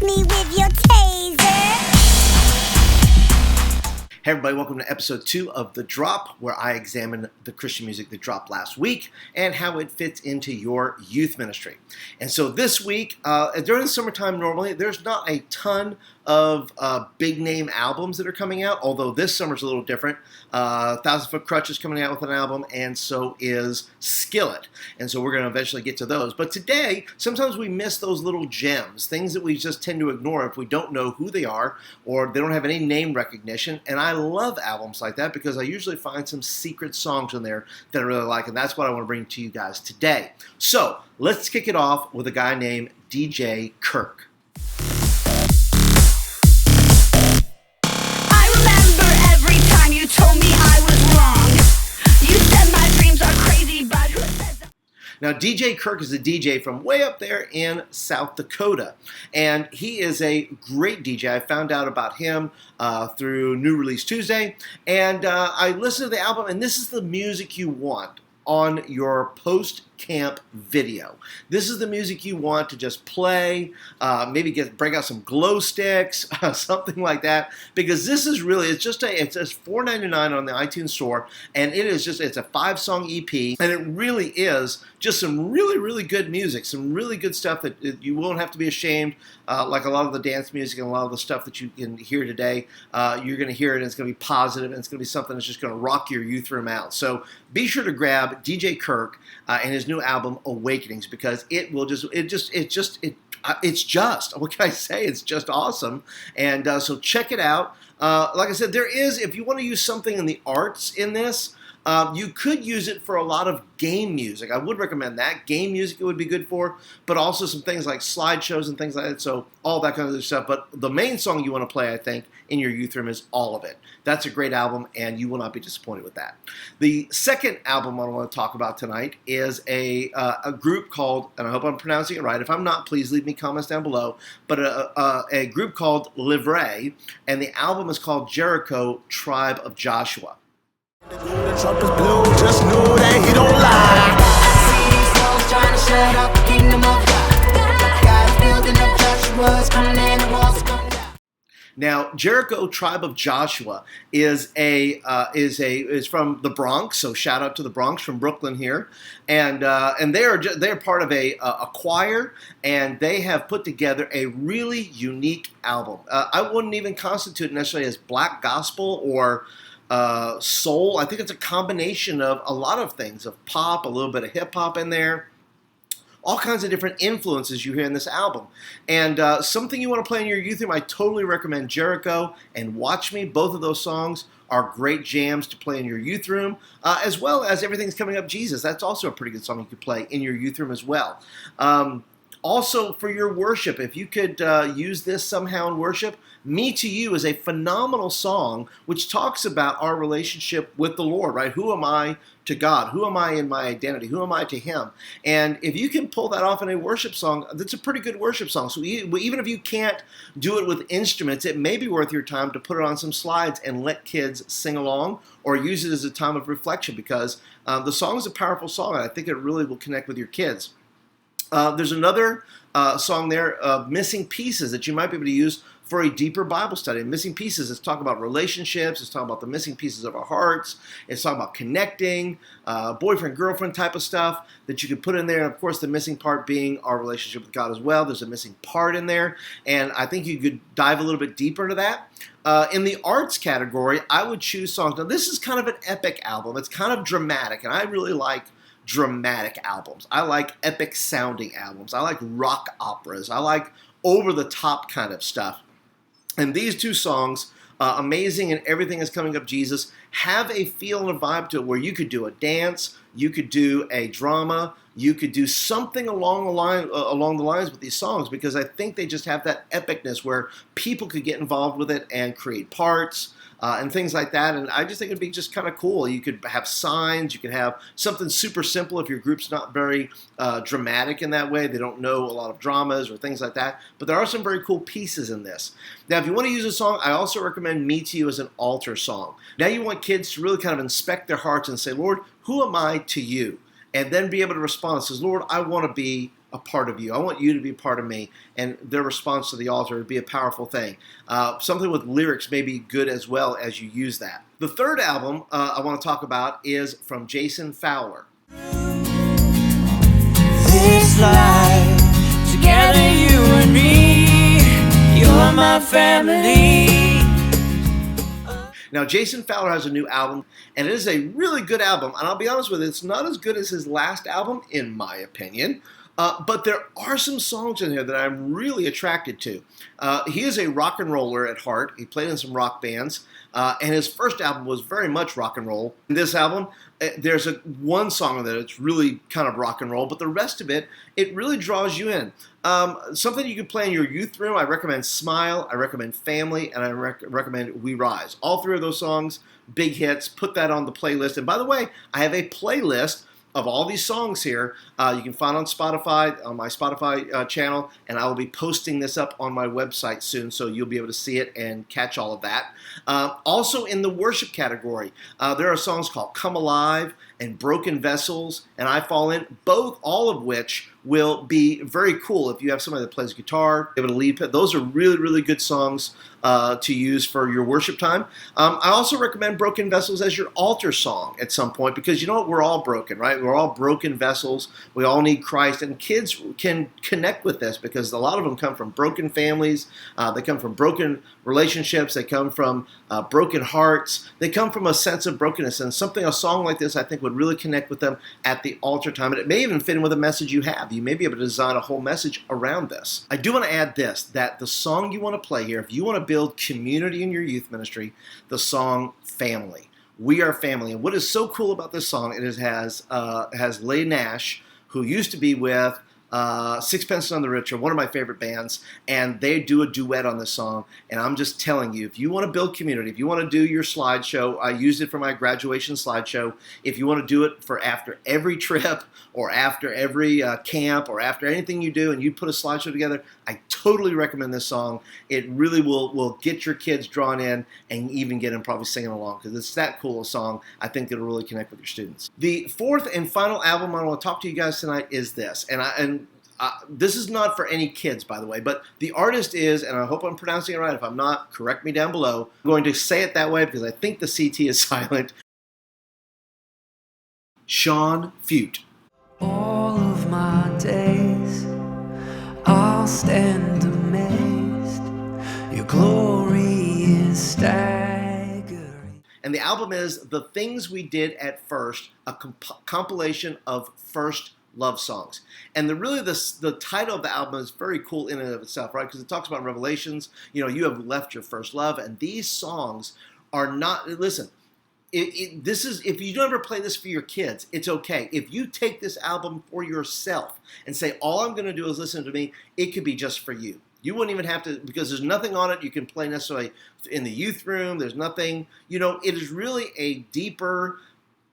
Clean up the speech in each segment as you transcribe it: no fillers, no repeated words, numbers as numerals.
me with your taser. Hey everybody, welcome to episode 2 of The Drop, where I examine the Christian music that dropped last week and how it fits into your youth ministry. And so this week, during the summertime normally, there's not a ton of big name albums that are coming out, although this summer's a little different. Thousand Foot Crutch is coming out with an album, and so is Skillet. And so we're going to eventually get to those. But today, sometimes we miss those little gems, things that we just tend to ignore if we don't know who they are or they don't have any name recognition. And I love albums like that because I usually find some secret songs in there that I really like, and that's what I want to bring to you guys today. So let's kick it off with a guy named DJ Kirk. You told me I was wrong. You said my dreams are crazy, but who says that? Now, DJ Kirk is a DJ from way up there in South Dakota, and he is a great DJ. I found out about him through New Release Tuesday, and I listened to the album, and this is the music you want on your post-camp video. This is the music you want to just play, maybe break out some glow sticks, something like that, because this is really, it's $4.99 on the iTunes store, and it's a 5-song EP, and it really is just some really, really good music, some really good stuff that you won't have to be ashamed, like a lot of the dance music and a lot of the stuff that you can hear today. You're going to hear it, and it's going to be positive, and it's going to be something that's just going to rock your youth room out. So be sure to grab DJ Kirk and his new album Awakenings, because it's just what can I say? It's just awesome. And so check it out. Like I said, if you want to use something in the arts in this, you could use it for a lot of game music. I would recommend that. Game music it would be good for, but also some things like slideshows and things like that, so all that kind of stuff. But the main song you want to play, I think, in your youth room is All of It. That's a great album, and you will not be disappointed with that. The second album I want to talk about tonight is a group called, and I hope I'm pronouncing it right. If I'm not, please leave me comments down below. But a group called Livre, and the album is called Jericho, Tribe of Joshua. The trumpet's blue, just know that he don't lie. See these walls trying to shut up the kingdom of God. God's building up Joshua's coming in, the walls come down. Now, Jericho, Tribe of Joshua is from the Bronx, so shout out to the Bronx from Brooklyn here, and they're part of a choir, and they have put together a really unique album. I wouldn't even constitute it necessarily as black gospel or soul. I think it's a combination of a lot of things, of pop, a little bit of hip hop in there, all kinds of different influences you hear in this album. And something you want to play in your youth room, I totally recommend Jericho and Watch Me. Both of those songs are great jams to play in your youth room, as well as Everything's Coming Up Jesus. That's also a pretty good song you could play in your youth room as well. Also, for your worship, if you could use this somehow in worship, Me to You is a phenomenal song which talks about our relationship with the Lord, right? Who am I to God? Who am I in my identity? Who am I to Him? And if you can pull that off in a worship song, that's a pretty good worship song. So even if you can't do it with instruments, it may be worth your time to put it on some slides and let kids sing along or use it as a time of reflection, because the song is a powerful song, and I think it really will connect with your kids. There's another song there, Missing Pieces, that you might be able to use for a deeper Bible study. Missing Pieces is talking about relationships. It's talking about the missing pieces of our hearts. It's talking about connecting, boyfriend, girlfriend type of stuff that you could put in there. And of course, the missing part being our relationship with God as well. There's a missing part in there. And I think you could dive a little bit deeper into that. In the arts category, I would choose songs. Now, this is kind of an epic album. It's kind of dramatic, and I really like dramatic albums. I like epic sounding albums. I like rock operas. I like over-the-top kind of stuff. And these two songs, Amazing and Everything Is Coming Up Jesus, have a feel and a vibe to it where you could do a dance, you could do a drama, you could do something along the lines with these songs, because I think they just have that epicness where people could get involved with it and create parts and things like that. And I just think it'd be just kind of cool. You could have signs, you could have something super simple if your group's not very dramatic in that way. They don't know a lot of dramas or things like that. But there are some very cool pieces in this. Now, if you want to use a song, I also recommend Me to You as an altar song. Now you want kids to really kind of inspect their hearts and say, Lord, who am I to you? And then be able to respond and says, Lord, I want to be a part of you. I want you to be a part of me. And their response to the altar would be a powerful thing. Something with lyrics may be good as well as you use that. The third album I want to talk about is from Jason Fowler. This life, together you and me, you're my family. Now, Jason Fowler has a new album, and it is a really good album. And I'll be honest with you, it's not as good as his last album, in my opinion. But there are some songs in here that I'm really attracted to. He is a rock and roller at heart. He played in some rock bands. And his first album was very much rock and roll. In this album, there's one song in there that's really kind of rock and roll, but the rest of it, it really draws you in. Something you can play in your youth room, I recommend Smile, I recommend Family, and I recommend We Rise. All three of those songs, big hits. Put that on the playlist. And by the way, I have a playlist of all these songs here. You can find on Spotify, on my Spotify channel, and I will be posting this up on my website soon, so you'll be able to see it and catch all of that. Also in the worship category, there are songs called Come Alive and Broken Vessels and I Fall In, all of which will be very cool if you have somebody that plays guitar, able to lead. Those are really, really good songs to use for your worship time. I also recommend Broken Vessels as your altar song at some point, because you know what? We're all broken, right? We're all broken vessels. We all need Christ, and kids can connect with this because a lot of them come from broken families. They come from broken relationships. They come from broken hearts. They come from a sense of brokenness, and a song like this I think would really connect with them at the altar time, and it may even fit in with a message you have. You may be able to design a whole message around this. I do want to add this, that the song you want to play here, if you want to build community in your youth ministry, the song Family. We Are Family. And what is so cool about this song, it has Leigh Nash, who used to be with Sixpence None the Richer, one of my favorite bands, and they do a duet on this song. And I'm just telling you, if you want to build community, if you want to do your slideshow, I used it for my graduation slideshow. If you want to do it for after every trip or after every camp or after anything you do and you put a slideshow together, I totally recommend this song. It really will get your kids drawn in and even get them probably singing along, because it's that cool a song. I think it'll really connect with your students. The fourth and final album I want to talk to you guys tonight is this. And this is not for any kids, by the way, but the artist is, and I hope I'm pronouncing it right. If I'm not, correct me down below. I'm going to say it that way because I think the CT is silent. Feucht. All of my days, I'll stand amazed. Your glory is staggering. And the album is The Things We Did at First, a compilation of first love songs. And the title of the album is very cool in and of itself, right? Because it talks about revelations. You have left your first love, and these songs are not. Listen, this is, if you don't ever play this for your kids, it's okay. If you take this album for yourself and say, all I'm going to do is listen to me, it could be just for you. You wouldn't even have to, because there's nothing on it you can play necessarily in the youth room. There's nothing, it is really a deeper,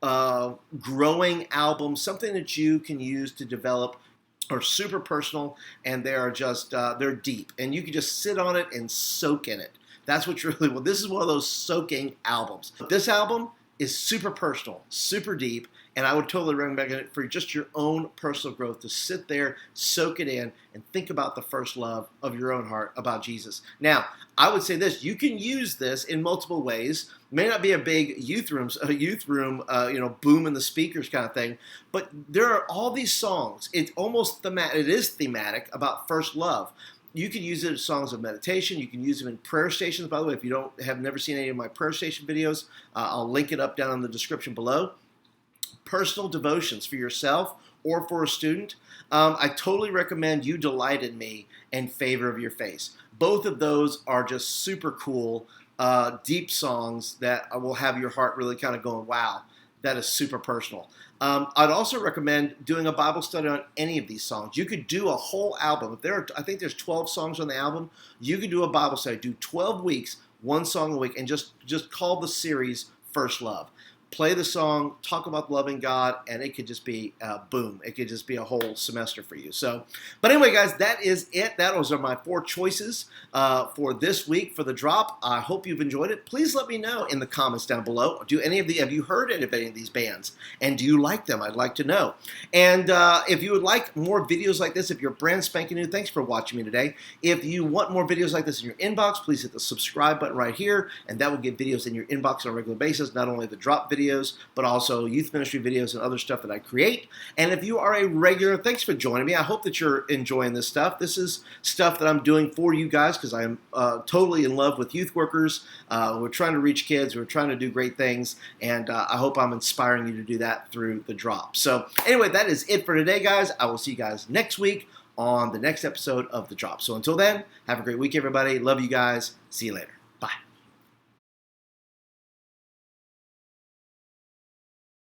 growing album, something that you can use to develop, are super personal, and they are just, they're deep, and you can just sit on it and soak in it. That's what you really want. This is one of those soaking albums. This album is super personal, super deep, and I would totally recommend it for just your own personal growth, to sit there, soak it in, and think about the first love of your own heart, about Jesus. Now, I would say this: you can use this in multiple ways. It may not be a big youth room, boom in the speakers kind of thing, but there are all these songs. It's almost thematic. It is thematic about first love. You can use it as songs of meditation. You can use them in prayer stations. By the way, if you have never seen any of my prayer station videos, I'll link it up down in the description below. Personal devotions for yourself or for a student. I totally recommend You Delight in Me and Favor of Your Face. Both of those are just super cool, deep songs that will have your heart really kind of going, wow, that is super personal. I'd also recommend doing a Bible study on any of these songs. You could do a whole album. I think there's 12 songs on the album. You could do a Bible study, do 12 weeks, one song a week, and just call the series First Love. play the song, talk about loving God, and it could just be boom. It could just be a whole semester for you. So, but anyway, guys, that is it. Those are my 4 choices for this week for the drop. I hope you've enjoyed it. Please let me know in the comments down below. Have you heard of any of these bands? And do you like them? I'd like to know. And if you would like more videos like this, if you're brand spanking new, thanks for watching me today. If you want more videos like this in your inbox, please hit the subscribe button right here, and that will get videos in your inbox on a regular basis, not only the drop videos, but also youth ministry videos and other stuff that I create. And if you are a regular, thanks for joining me. I hope that you're enjoying this stuff. This is stuff that I'm doing for you guys because I am totally in love with youth workers. We're trying to reach kids. We're trying to do great things, and I hope I'm inspiring you to do that through the drop. So anyway, that is it for today, guys. I will see you guys next week on the next episode of The Drop. So until then, have a great week, everybody. Love you guys. See you later.